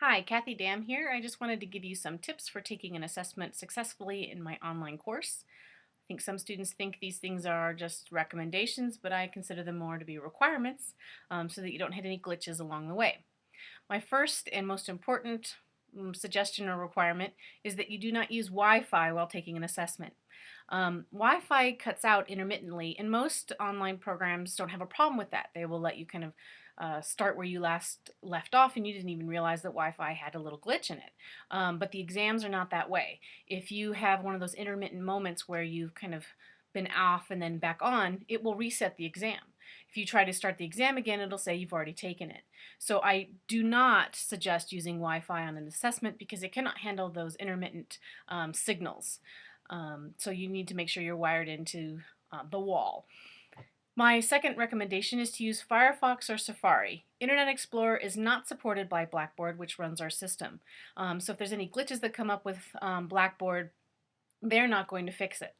Hi, Kathy Dam here. I just wanted to give you some tips for taking an assessment successfully in my online course. I think some students think these things are just recommendations, but I consider them more to be requirements so that you don't hit any glitches along the way. My first and most important suggestion or requirement is that you do not use Wi-Fi while taking an assessment. Wi-Fi cuts out intermittently, and most online programs don't have a problem with that. They will let you kind of start where you last left off, and you didn't even realize that Wi-Fi had a little glitch in it. But the exams are not that way. If you have one of those intermittent moments where you've kind of been off and then back on, it will reset the exam. If you try to start the exam again, it'll say you've already taken it. So I do not suggest using Wi-Fi on an assessment because it cannot handle those intermittent signals. So you need to make sure you're wired into the wall. My second recommendation is to use Firefox or Safari. Internet Explorer is not supported by Blackboard, which runs our system. So if there's any glitches that come up with Blackboard, they're not going to fix it.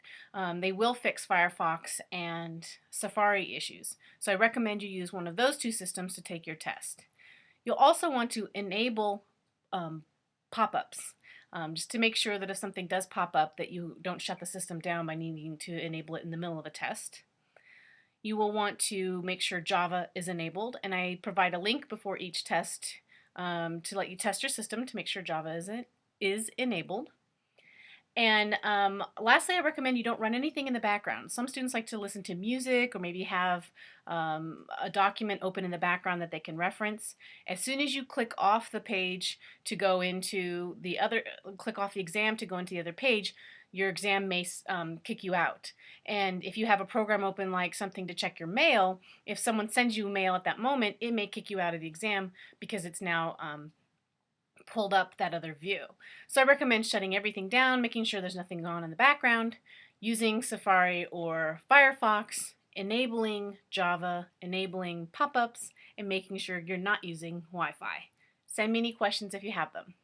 They will fix Firefox and Safari issues. So I recommend you use one of those two systems to take your test. You'll also want to enable pop-ups. Just to make sure that if something does pop up that you don't shut the system down by needing to enable it in the middle of a test. You will want to make sure Java is enabled, and I provide a link before each test to let you test your system to make sure Java is enabled. And lastly, I recommend you don't run anything in the background. Some students like to listen to music or maybe have a document open in the background that they can reference. As soon as you click off the page to go into the other, click off the exam to go into the other page, your exam may kick you out. And if you have a program open like something to check your mail, if someone sends you mail at that moment, it may kick you out of the exam because it's now pulled up that other view. So I recommend shutting everything down, making sure there's nothing on in the background, using Safari or Firefox, enabling Java, enabling pop-ups, and making sure you're not using Wi-Fi. Send me any questions if you have them.